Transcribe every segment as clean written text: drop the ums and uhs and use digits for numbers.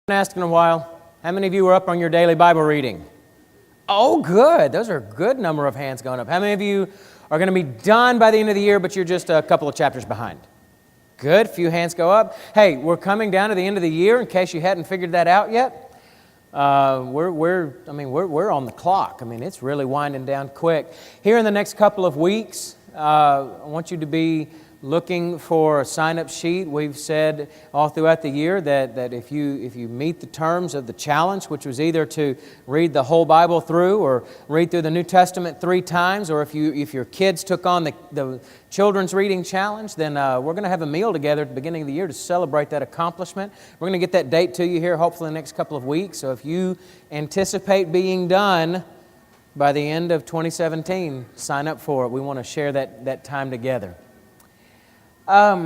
Been asked in a while, how many of you were up on your daily Bible reading? Oh, good. Those are a good number of hands going up. How many of you are going to be done by the end of the year, but you're just a couple of chapters behind? Good. Few hands go up. Hey, we're coming down to the end of the year. In case you hadn't figured that out yet, we're on the clock. I mean, it's really winding down quick. Here in the next couple of weeks, I want you to be looking for a sign-up sheet. We've said all throughout the year that if you meet the terms of the challenge, which was either to read the whole Bible through or read through the New Testament 3 times, or if your kids took on the children's reading challenge, then we're going to have a meal together at the beginning of the year to celebrate that accomplishment. We're going to get that date to you here hopefully in the next couple of weeks. So if you anticipate being done by the end of 2017, sign up for it. We want to share that time together. When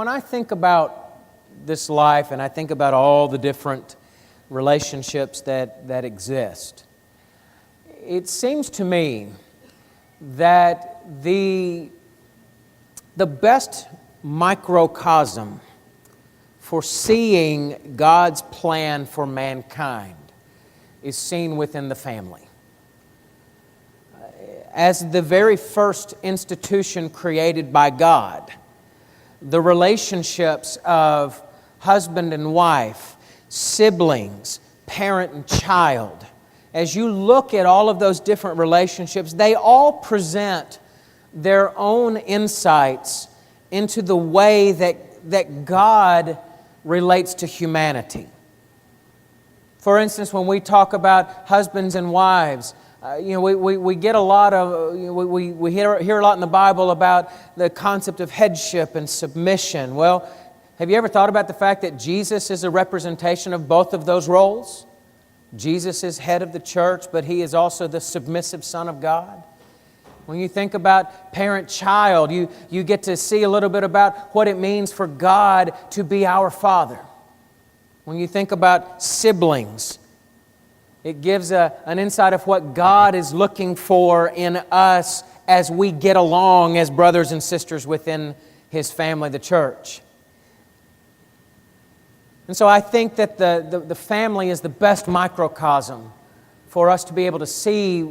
I think about this life and I think about all the different relationships that exist, it seems to me that the best microcosm for seeing God's plan for mankind is seen within the family. As the very first institution created by God, the relationships of husband and wife, siblings, parent and child, as you look at all of those different relationships, they all present their own insights into the way that God relates to humanity. For instance, when we talk about husbands and wives, we get a lot of, we hear a lot in the Bible about the concept of headship and submission. Well, have you ever thought about the fact that Jesus is a representation of both of those roles? Jesus is head of the church, but He is also the submissive Son of God. When you think about parent-child, you get to see a little bit about what it means for God to be our Father. When you think about siblings, it gives an insight of what God is looking for in us as we get along as brothers and sisters within His family, the church. And so I think that the family is the best microcosm for us to be able to see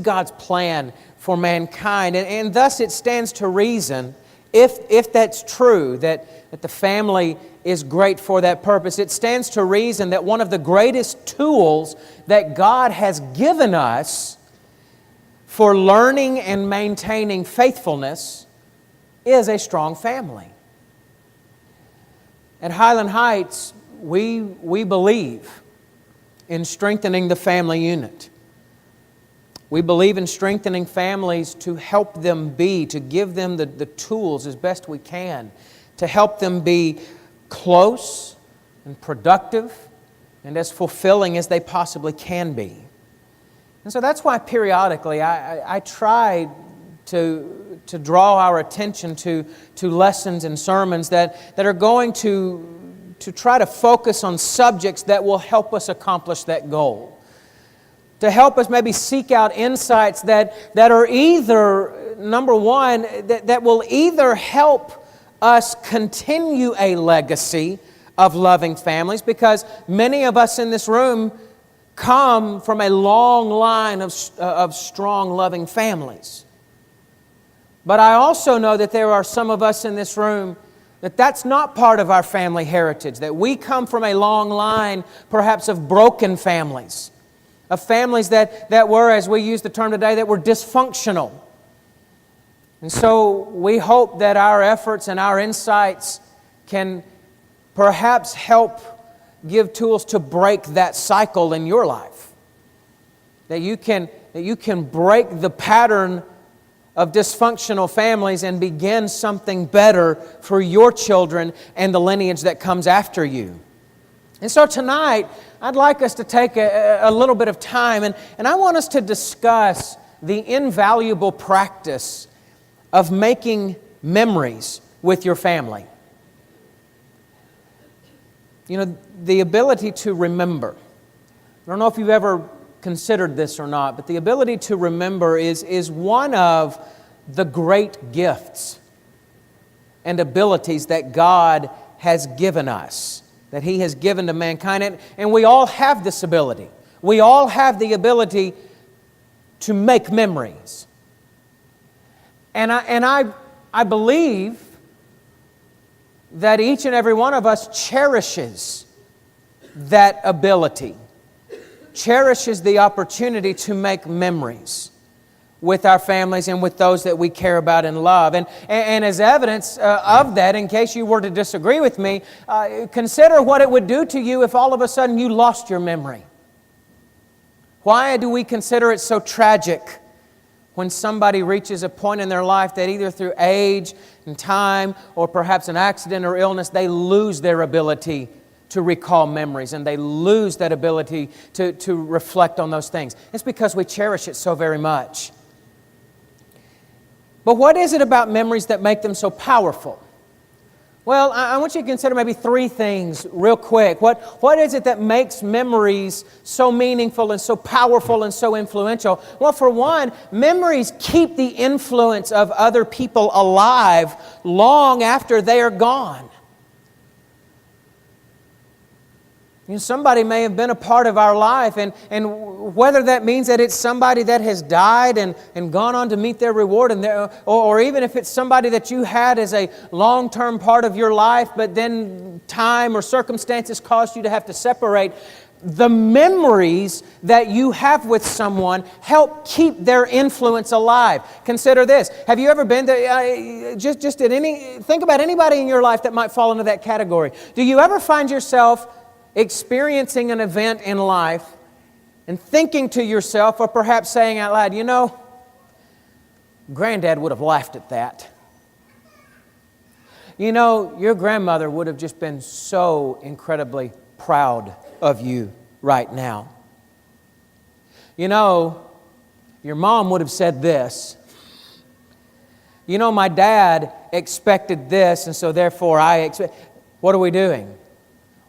God's plan for mankind. And thus it stands to reason, if that's true, that the family is great for that purpose, it stands to reason that one of the greatest tools that God has given us for learning and maintaining faithfulness is a strong family. At Highland Heights, we believe in strengthening the family unit. We believe in strengthening families to help them to give them the tools as best we can, to help them be close and productive and as fulfilling as they possibly can be. And so that's why periodically I try to draw our attention to lessons and sermons that are going to try to focus on subjects that will help us accomplish that goal. To help us maybe seek out insights that are either, number one, that will either help us continue a legacy of loving families, because many of us in this room come from a long line of strong, loving families. But I also know that there are some of us in this room that's not part of our family heritage, that we come from a long line, perhaps, of broken families, of families that were, as we use the term today, that were dysfunctional. And so we hope that our efforts and our insights can perhaps help give tools to break that cycle in your life. That you can break the pattern of dysfunctional families and begin something better for your children and the lineage that comes after you. And so tonight, I'd like us to take a little bit of time, and I want us to discuss the invaluable practice of making memories with your family. You know, the ability to remember. I don't know if you've ever considered this or not, but the ability to remember is one of the great gifts and abilities that God has given us, that He has given to mankind. And we all have this ability. We all have the ability to make memories. And I believe that each and every one of us cherishes that ability, cherishes the opportunity to make memories with our families and with those that we care about and love. And as evidence of that, in case you were to disagree with me, consider what it would do to you if all of a sudden you lost your memory. Why do we consider it so tragic when somebody reaches a point in their life that either through age and time or perhaps an accident or illness, they lose their ability to recall memories and they lose that ability to reflect on those things? It's because we cherish it so very much. But what is it about memories that make them so powerful? Well, I want you to consider maybe three things real quick. What is it that makes memories so meaningful and so powerful and so influential? Well, for one, memories keep the influence of other people alive long after they are gone. You know, somebody may have been a part of our life, and whether that means that it's somebody that has died and gone on to meet their reward, or even if it's somebody that you had as a long-term part of your life, but then time or circumstances caused you to have to separate, the memories that you have with someone help keep their influence alive. Consider this. Have you ever been to, think about anybody in your life that might fall into that category. Do you ever find yourself experiencing an event in life and thinking to yourself, or perhaps saying out loud, you know, Granddad would have laughed at that. You know, your grandmother would have just been so incredibly proud of you right now. You know, your mom would have said this. You know, my dad expected this, and so therefore I expect. What are we doing?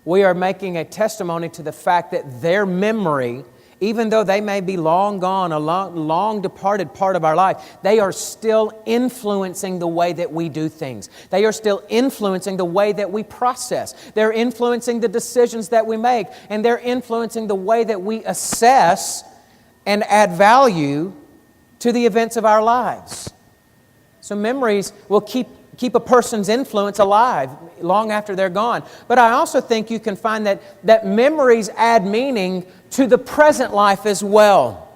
We are making a testimony to the fact that their memory, even though they may be long gone, a long departed part of our life, they are still influencing the way that we do things. They are still influencing the way that we process. They're influencing the decisions that we make, and they're influencing the way that we assess and add value to the events of our lives. So memories will keep a person's influence alive long after they're gone. But I also think you can find that memories add meaning to the present life as well.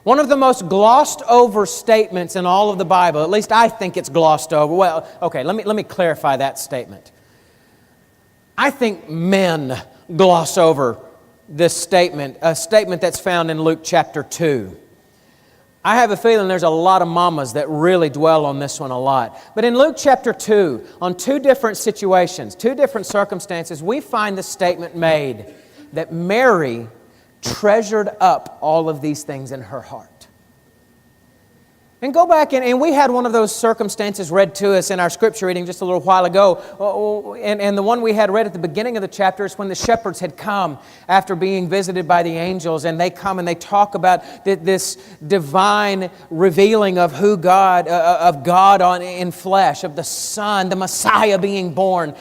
One of the most glossed over statements in all of the Bible, at least I think it's glossed over. Well, okay, let me clarify that statement. I think men gloss over this statement, a statement that's found in Luke chapter 2. I have a feeling there's a lot of mamas that really dwell on this one a lot. But in Luke chapter 2, on two different situations, two different circumstances, we find the statement made that Mary treasured up all of these things in her heart. And go back, and we had one of those circumstances read to us in our scripture reading just a little while ago. And the one we had read at the beginning of the chapter is when the shepherds had come after being visited by the angels. And they come and they talk about this divine revealing of who God, in flesh, of the Son, the Messiah being born.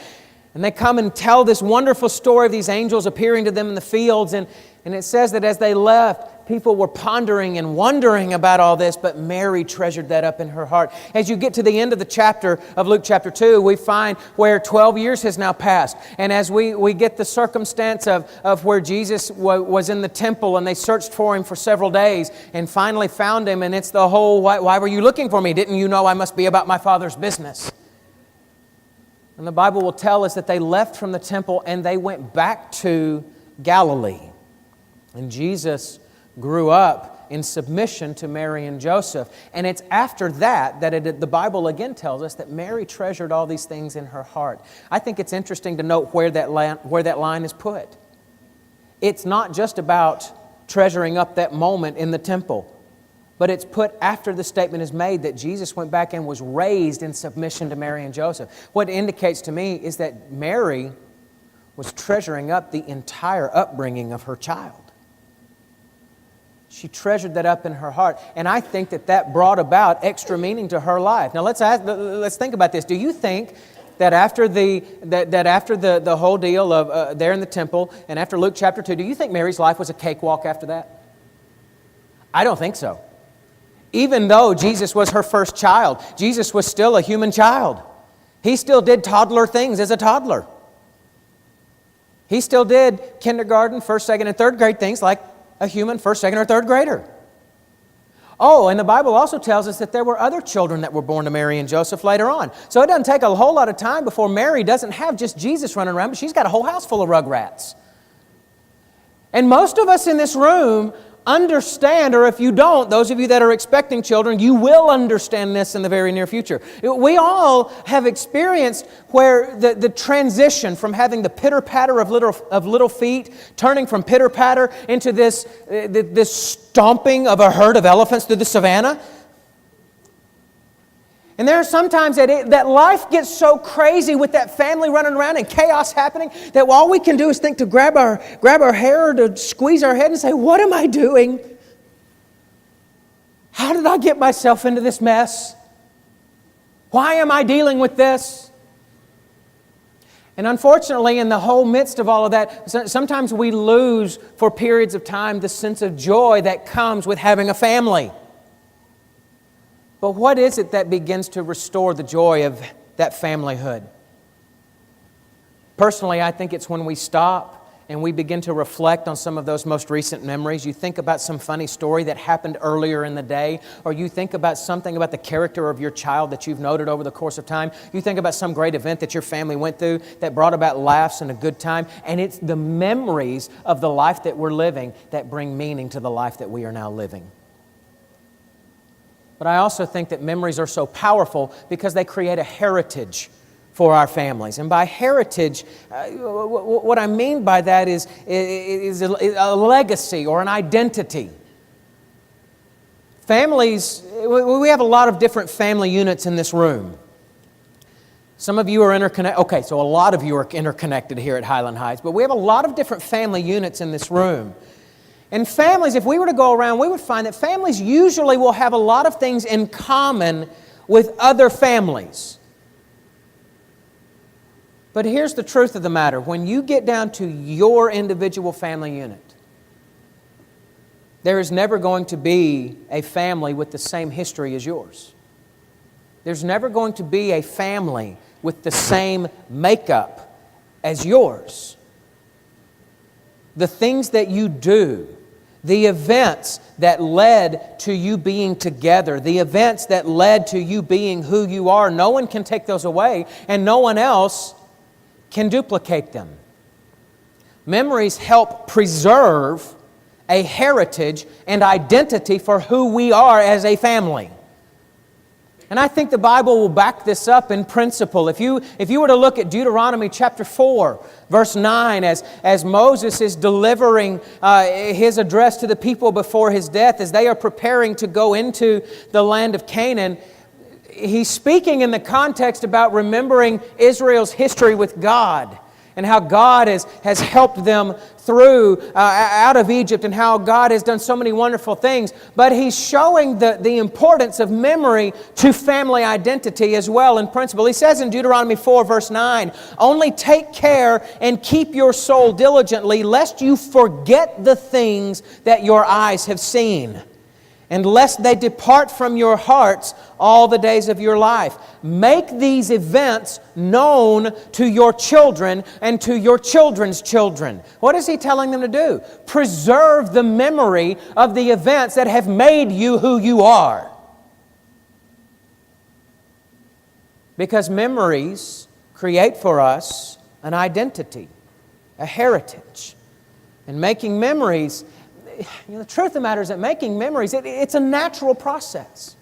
And they come and tell this wonderful story of these angels appearing to them in the fields. And it says that as they left, people were pondering and wondering about all this, but Mary treasured that up in her heart. As you get to the end of the chapter of Luke chapter 2, we find where 12 years has now passed. And as we get the circumstance of where Jesus was in the temple and they searched for Him for several days and finally found Him, and it's the whole, why were you looking for me? Didn't you know I must be about my Father's business? And the Bible will tell us that they left from the temple and they went back to Galilee. And Jesus grew up in submission to Mary and Joseph. And it's after that the Bible again tells us that Mary treasured all these things in her heart. I think it's interesting to note where that line is put. It's not just about treasuring up that moment in the temple, but it's put after the statement is made that Jesus went back and was raised in submission to Mary and Joseph. What it indicates to me is that Mary was treasuring up the entire upbringing of her child. She treasured that up in her heart. And I think that brought about extra meaning to her life. Now let's think about this. Do you think that after the whole deal of there in the temple, and after Luke chapter 2, do you think Mary's life was a cakewalk after that? I don't think so. Even though Jesus was her first child, Jesus was still a human child. He still did toddler things as a toddler. He still did kindergarten, first, second, and third grade things like a human first, second, or third grader. Oh, and the Bible also tells us that there were other children that were born to Mary and Joseph later on. So it doesn't take a whole lot of time before Mary doesn't have just Jesus running around, but she's got a whole house full of rugrats. And most of us in this room understand, or if you don't, those of you that are expecting children, you will understand this in the very near future. We all have experienced where the transition from having the pitter-patter of little feet, turning from pitter-patter into this stomping of a herd of elephants through the savannah. And there are sometimes that life gets so crazy with that family running around and chaos happening that all we can do is think to grab our hair or to squeeze our head and say, what am I doing? How did I get myself into this mess? Why am I dealing with this? And unfortunately, in the whole midst of all of that, sometimes we lose for periods of time the sense of joy that comes with having a family. But what is it that begins to restore the joy of that familyhood? Personally, I think it's when we stop and we begin to reflect on some of those most recent memories. You think about some funny story that happened earlier in the day, or you think about something about the character of your child that you've noted over the course of time. You think about some great event that your family went through that brought about laughs and a good time, and it's the memories of the life that we're living that bring meaning to the life that we are now living. But I also think that memories are so powerful because they create a heritage for our families. And by heritage, what I mean by that is a legacy or an identity. Families, we have a lot of different family units in this room. Some of you are interconnected. Okay, so a lot of you are interconnected here at Highland Heights, but we have a lot of different family units in this room. And families, if we were to go around, we would find that families usually will have a lot of things in common with other families. But here's the truth of the matter. When you get down to your individual family unit, there is never going to be a family with the same history as yours. There's never going to be a family with the same makeup as yours. The things that you do, the events that led to you being together, the events that led to you being who you are, no one can take those away, and no one else can duplicate them. Memories help preserve a heritage and identity for who we are as a family. And I think the Bible will back this up in principle. If you were to look at Deuteronomy chapter 4, verse 9, as Moses is delivering his address to the people before his death, as they are preparing to go into the land of Canaan, he's speaking in the context about remembering Israel's history with God and how God has helped them through out of Egypt and how God has done so many wonderful things. But he's showing the importance of memory to family identity as well in principle. He says in Deuteronomy 4 verse 9, "Only take care and keep your soul diligently, lest you forget the things that your eyes have seen, and lest they depart from your hearts all the days of your life. Make these events known to your children and to your children's children." What is he telling them to do? Preserve the memory of the events that have made you who you are. Because memories create for us an identity, a heritage. And making memories, the truth of the matter is that making memories, it's a natural process.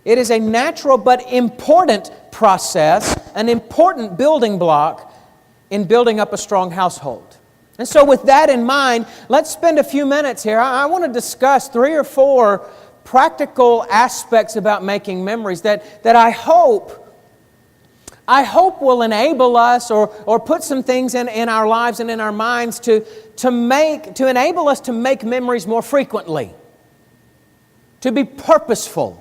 It is a natural but important process, an important building block in building up a strong household. And so with that in mind, let's spend a few minutes here. I want to discuss 3 or 4 practical aspects about making memories that I hope will enable us or put some things in our lives and in our minds to enable us to make memories more frequently, to be purposeful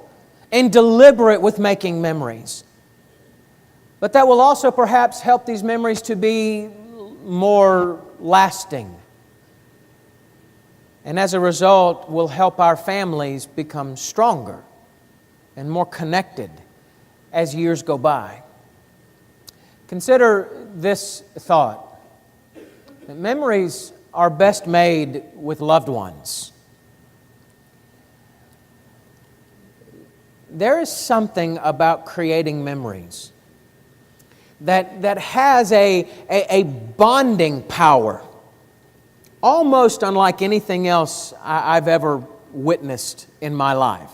and deliberate with making memories. But that will also perhaps help these memories to be more lasting. And as a result, will help our families become stronger and more connected as years go by. Consider this thought, that memories are best made with loved ones. There is something about creating memories that has a bonding power, almost unlike anything else I've ever witnessed in my life.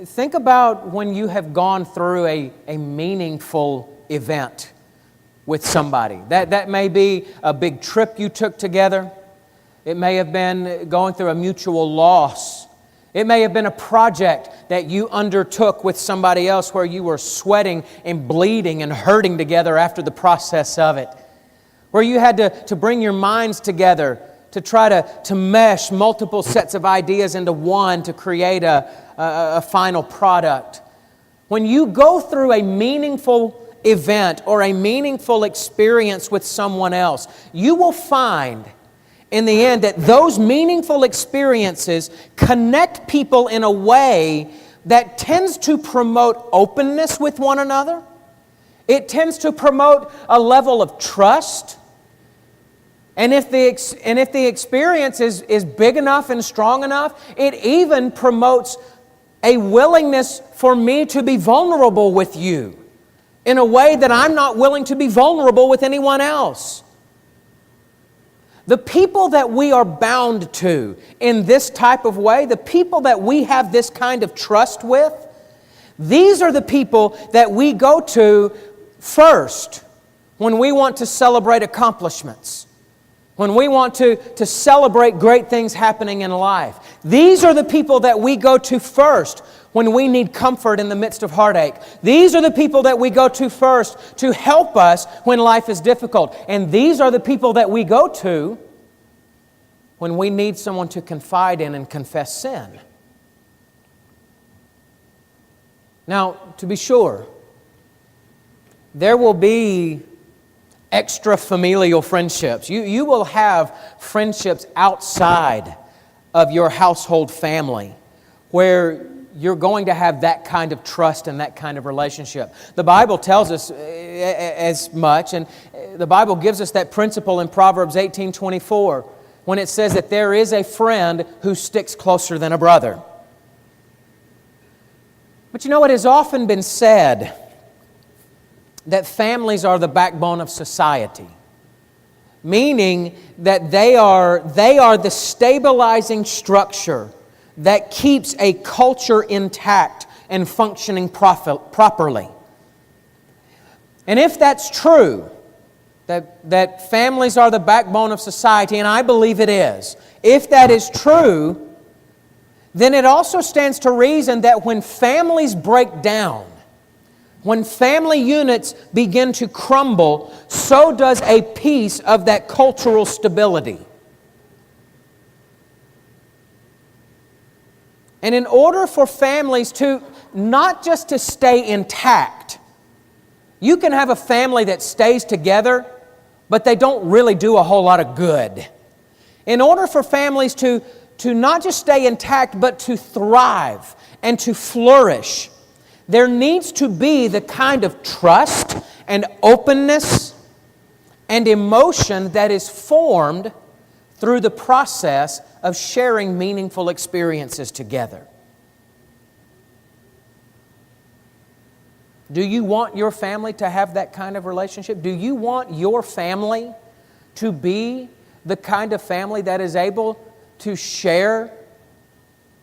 Think about when you have gone through a meaningful event with somebody. That may be a big trip you took together. It may have been going through a mutual loss. It may have been a project that you undertook with somebody else where you were sweating and bleeding and hurting together after the process of it. Where you had to bring your minds together to try to mesh multiple sets of ideas into one to create a final product. When you go through a meaningful event or a meaningful experience with someone else, you will find in the end that those meaningful experiences connect people in a way that tends to promote openness with one another. It tends to promote a level of trust. And if the experience is big enough and strong enough, it even promotes a willingness for me to be vulnerable with you in a way that I'm not willing to be vulnerable with anyone else. The people that we are bound to in this type of way, the people that we have this kind of trust with, these are the people that we go to first when we want to celebrate accomplishments, when we want to celebrate great things happening in life. These are the people that we go to first when we need comfort in the midst of heartache. These are the people that we go to first to help us when life is difficult. And these are the people that we go to when we need someone to confide in and confess sin. Now, to be sure, there will be extra familial friendships. You will have friendships outside of your household family where you're going to have that kind of trust and that kind of relationship. The Bible tells us as much, and the Bible gives us that principle in Proverbs 18:24 when it says that there is a friend who sticks closer than a brother. But you know, it has often been said that families are the backbone of society, meaning that they are the stabilizing structure that keeps a culture intact and functioning properly. And if that's true, that families are the backbone of society, and I believe it is, if that is true, then it also stands to reason that when families break down, when family units begin to crumble, so does a piece of that cultural stability. And in order for families to not just to stay intact, you can have a family that stays together, but they don't really do a whole lot of good. In order for families to not just stay intact, but to thrive and to flourish, there needs to be the kind of trust and openness and emotion that is formed through the process of sharing meaningful experiences together. Do you want your family to have that kind of relationship? Do you want your family to be the kind of family that is able to share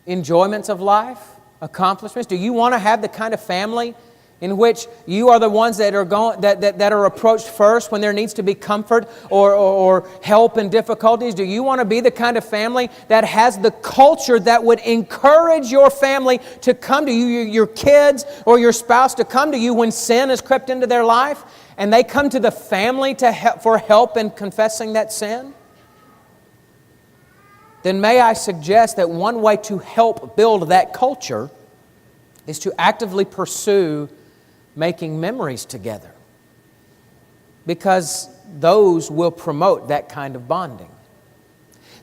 enjoyments of life, accomplishments? Do you want to have the kind of family in which you are the ones that are approached first when there needs to be comfort or help in difficulties? Do you want to be the kind of family that has the culture that would encourage your family to come to you, your kids or your spouse to come to you when sin has crept into their life, and they come to the family for help in confessing that sin? Then may I suggest that one way to help build that culture is to actively pursue making memories together, because those will promote that kind of bonding.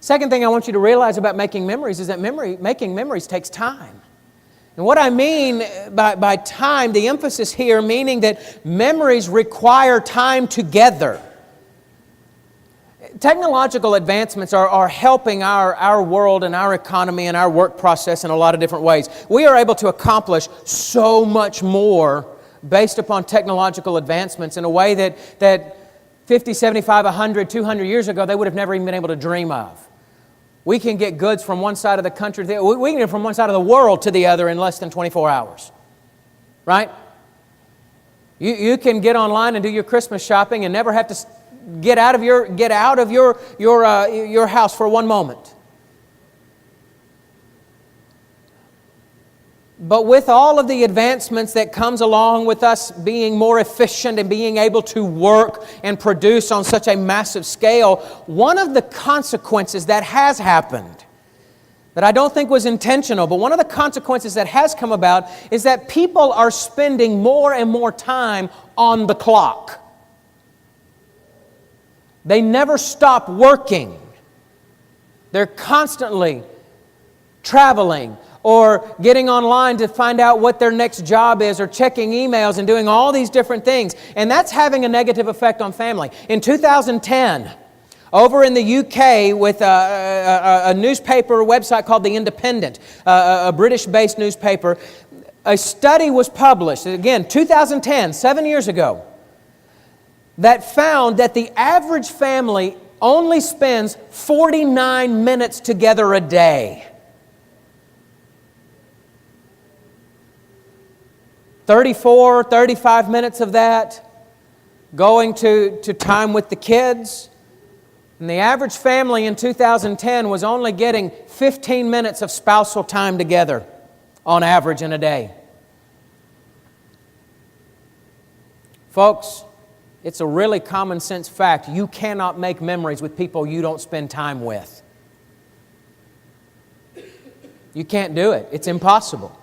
Second thing I want you to realize about making memories is that making memories takes time. And what I mean by time, the emphasis here meaning that memories require time together. Technological advancements are helping our world and our economy and our work process in a lot of different ways. We are able to accomplish so much more based upon technological advancements in a way that 50, 75, 100, 200 years ago they would have never even been able to dream of. We can get goods from one side of the country to the other. We can get from one side of the world to the other in less than 24 hours. Right? You can get online and do your Christmas shopping and never have to get out of your house for one moment. But with all of the advancements that comes along with us being more efficient and being able to work and produce on such a massive scale, one of the consequences that has happened, that I don't think was intentional, but one of the consequences that has come about is that people are spending more and more time on the clock. They never stop working. They're constantly traveling or getting online to find out what their next job is, or checking emails and doing all these different things. And that's having a negative effect on family. In 2010, over in the UK with a newspaper website called The Independent, a British-based newspaper, a study was published, again, 2010, 7 years ago, that found that the average family only spends 49 minutes together a day. 34, 35 minutes of that going to time with the kids. And the average family in 2010 was only getting 15 minutes of spousal time together on average in a day. Folks, it's a really common sense fact. You cannot make memories with people you don't spend time with. You can't do it. It's impossible.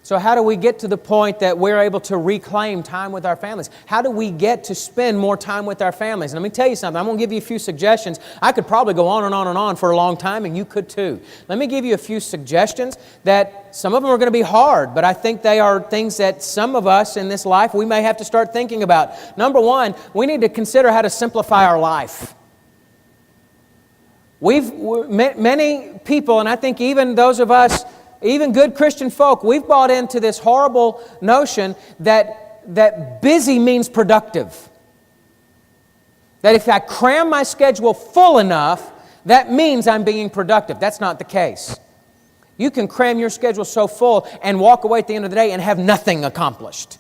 So how do we get to the point that we're able to reclaim time with our families? How do we get to spend more time with our families? And let me tell you something. I'm going to give you a few suggestions. I could probably go on and on and on for a long time, and you could too. Let me give you a few suggestions that some of them are going to be hard, but I think they are things that some of us in this life, we may have to start thinking about. Number one, we need to consider how to simplify our life. Many people, and I think even those of us, even good Christian folk, we've bought into this horrible notion that busy means productive. That if I cram my schedule full enough, that means I'm being productive. That's not the case. You can cram your schedule so full and walk away at the end of the day and have nothing accomplished.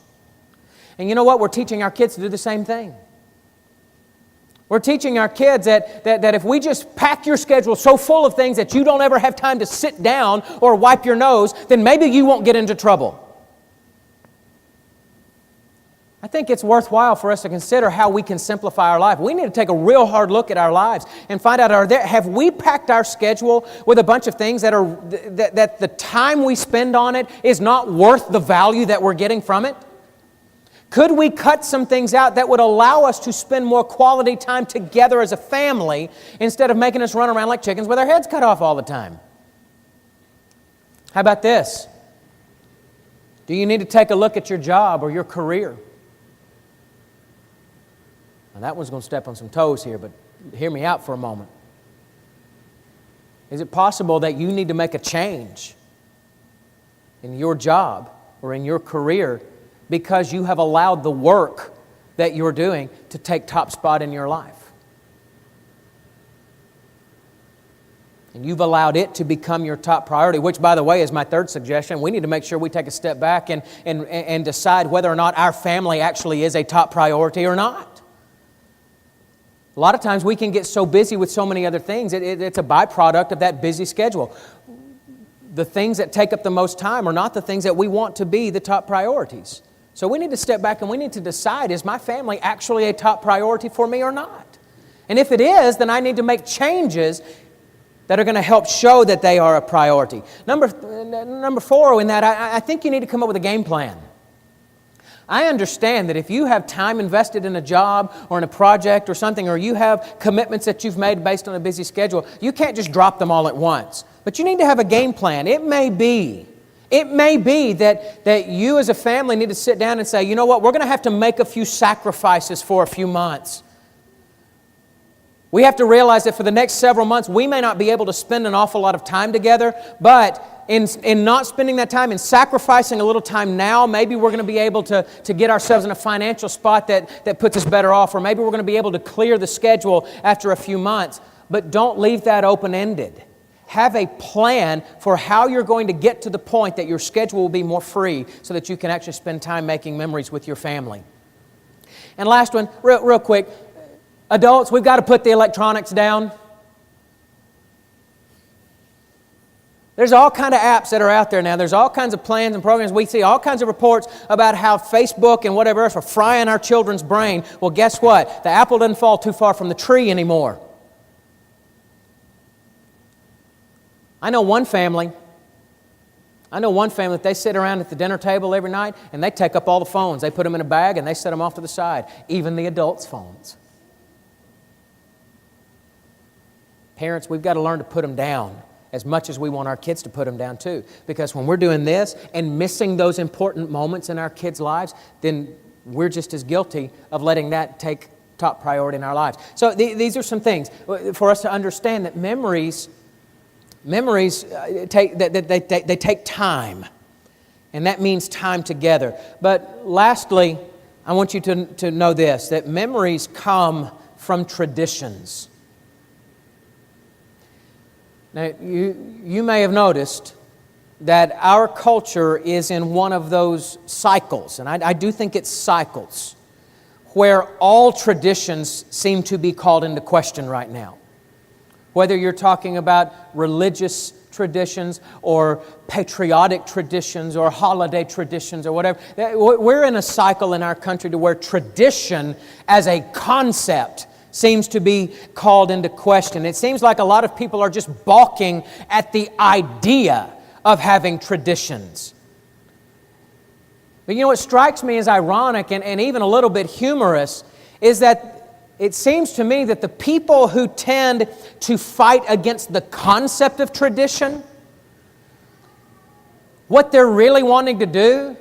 And you know what? We're teaching our kids to do the same thing. We're teaching our kids that if we just pack your schedule so full of things that you don't ever have time to sit down or wipe your nose, then maybe you won't get into trouble. I think it's worthwhile for us to consider how we can simplify our life. We need to take a real hard look at our lives and find out, have we packed our schedule with a bunch of things that the time we spend on it is not worth the value that we're getting from it? Could we cut some things out that would allow us to spend more quality time together as a family instead of making us run around like chickens with our heads cut off all the time? How about this? Do you need to take a look at your job or your career? Now that one's going to step on some toes here, but hear me out for a moment. Is it possible that you need to make a change in your job or in your career because you have allowed the work that you're doing to take top spot in your life? And you've allowed it to become your top priority, which, by the way, is my third suggestion. We need to make sure we take a step back and decide whether or not our family actually is a top priority or not. A lot of times we can get so busy with so many other things, it's a byproduct of that busy schedule. The things that take up the most time are not the things that we want to be the top priorities. So we need to step back and we need to decide, is my family actually a top priority for me or not? And if it is, then I need to make changes that are going to help show that they are a priority. Number 4 in that, I think you need to come up with a game plan. I understand that if you have time invested in a job or in a project or something, or you have commitments that you've made based on a busy schedule, you can't just drop them all at once. But you need to have a game plan. It may be that you as a family need to sit down and say, you know what, we're going to have to make a few sacrifices for a few months. We have to realize that for the next several months, we may not be able to spend an awful lot of time together, but in not spending that time, in sacrificing a little time now, maybe we're going to be able to get ourselves in a financial spot that puts us better off, or maybe we're going to be able to clear the schedule after a few months. But don't leave that open-ended. Have a plan for how you're going to get to the point that your schedule will be more free so that you can actually spend time making memories with your family. And last one, real quick. Adults, we've got to put the electronics down. There's all kinds of apps that are out there now. There's all kinds of plans and programs. We see all kinds of reports about how Facebook and whatever else are frying our children's brain. Well, guess what? The apple doesn't fall too far from the tree anymore. I know one family that they sit around at the dinner table every night and they take up all the phones. They put them in a bag and they set them off to the side, even the adults' phones. Parents, we've got to learn to put them down as much as we want our kids to put them down too. Because when we're doing this and missing those important moments in our kids' lives, then we're just as guilty of letting that take top priority in our lives. So these are some things for us to understand, that memories take time. And that means time together. But lastly, I want you to know this, that memories come from traditions. Now, you may have noticed that our culture is in one of those cycles, and I do think it's cycles, where all traditions seem to be called into question right now. Whether you're talking about religious traditions or patriotic traditions or holiday traditions or whatever, we're in a cycle in our country to where tradition as a concept seems to be called into question. It seems like a lot of people are just balking at the idea of having traditions. But you know what strikes me as ironic and even a little bit humorous is that it seems to me that the people who tend to fight against the concept of tradition, what they're really wanting to do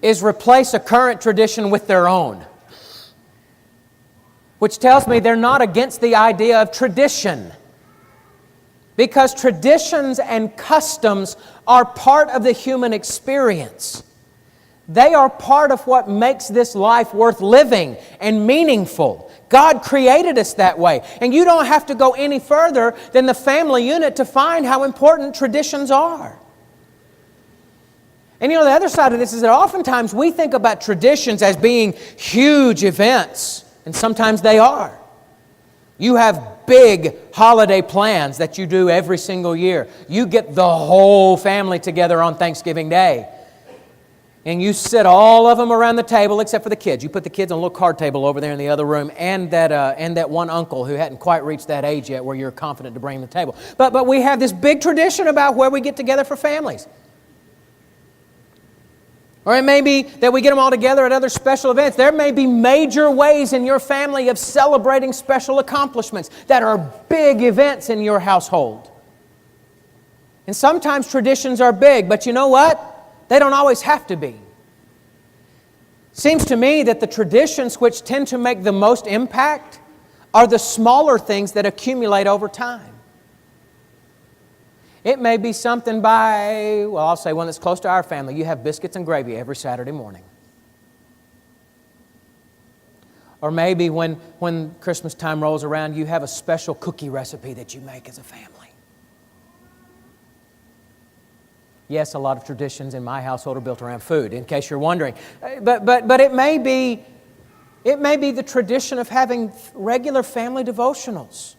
is replace a current tradition with their own. Which tells me they're not against the idea of tradition. Because traditions and customs are part of the human experience. They are part of what makes this life worth living and meaningful. God created us that way. And you don't have to go any further than the family unit to find how important traditions are. And you know, the other side of this is that oftentimes we think about traditions as being huge events. And sometimes they are. You have big holiday plans that you do every single year. You get the whole family together on Thanksgiving Day. And you sit all of them around the table except for the kids. You put the kids on a little card table over there in the other room, and that one uncle who hadn't quite reached that age yet where you're confident to bring him to the table. But we have this big tradition about where we get together for families. Or it may be that we get them all together at other special events. There may be major ways in your family of celebrating special accomplishments that are big events in your household. And sometimes traditions are big, but you know what? They don't always have to be. Seems to me that the traditions which tend to make the most impact are the smaller things that accumulate over time. It may be something I'll say one that's close to our family. You have biscuits and gravy every Saturday morning. Or maybe when Christmas time rolls around, you have a special cookie recipe that you make as a family. Yes, a lot of traditions in my household are built around food, in case you're wondering. But it may be the tradition of having regular family devotionals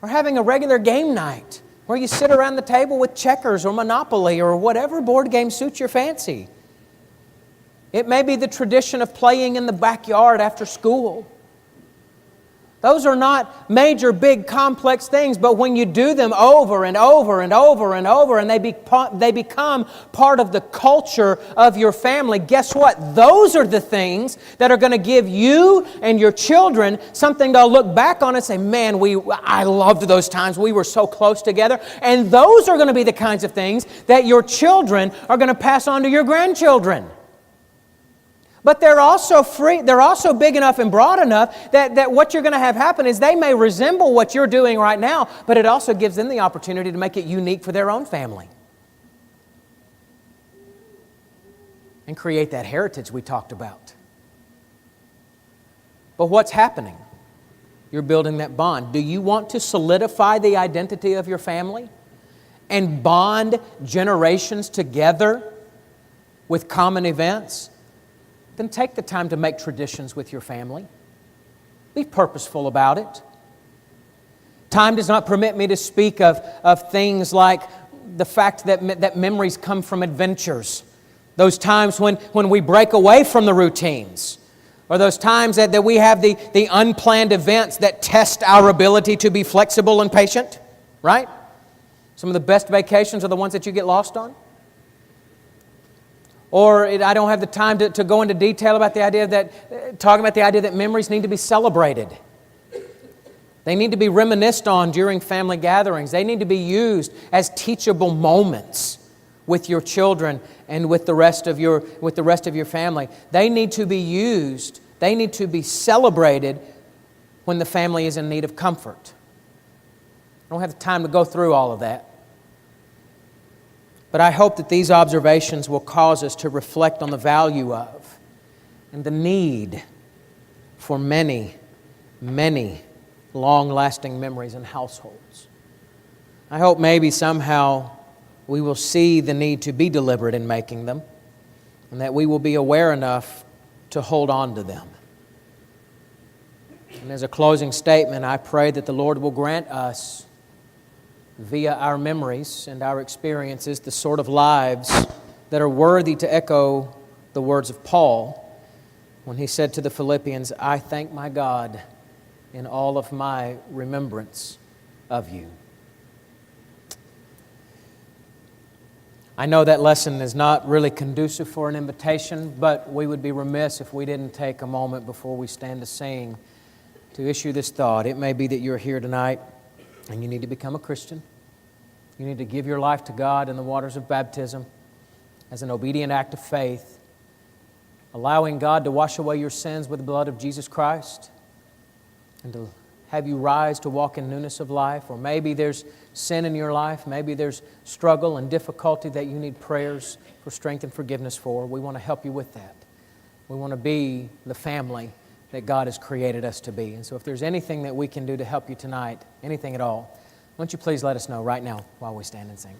or having a regular game night where you sit around the table with checkers or Monopoly or whatever board game suits your fancy. It may be the tradition of playing in the backyard after school. Those are not major, big, complex things, but when you do them over and over and over and over, and they become part of the culture of your family, guess what? Those are the things that are going to give you and your children something to look back on and say, man, I loved those times. We were so close together. And those are going to be the kinds of things that your children are going to pass on to your grandchildren. But they're also big enough and broad enough that what you're going to have happen is they may resemble what you're doing right now, but it also gives them the opportunity to make it unique for their own family. And create that heritage we talked about. But what's happening? You're building that bond. Do you want to solidify the identity of your family and bond generations together with common events? Then take the time to make traditions with your family. Be purposeful about it. Time does not permit me to speak of things like the fact that memories come from adventures. Those times when we break away from the routines. Or those times that we have the unplanned events that test our ability to be flexible and patient. Right? Some of the best vacations are the ones that you get lost on. Or I don't have the time to go into detail about talking about the idea that memories need to be celebrated. They need to be reminisced on during family gatherings. They need to be used as teachable moments with your children and with the rest of your family. They need to be used. They need to be celebrated when the family is in need of comfort. I don't have the time to go through all of that. But I hope that these observations will cause us to reflect on the value of and the need for many, many long-lasting memories in households. I hope maybe somehow we will see the need to be deliberate in making them, and that we will be aware enough to hold on to them. And as a closing statement, I pray that the Lord will grant us, via our memories and our experiences, the sort of lives that are worthy to echo the words of Paul when he said to the Philippians, I thank my God in all of my remembrance of you. I know that lesson is not really conducive for an invitation, but we would be remiss if we didn't take a moment before we stand to sing to issue this thought. It may be that you're here tonight and you need to become a Christian. You need to give your life to God in the waters of baptism as an obedient act of faith, allowing God to wash away your sins with the blood of Jesus Christ and to have you rise to walk in newness of life. Or maybe there's sin in your life. Maybe there's struggle and difficulty that you need prayers for strength and forgiveness for. We want to help you with that. We want to be the family that God has created us to be. And so if there's anything that we can do to help you tonight, anything at all, won't you please let us know right now while we stand and sing.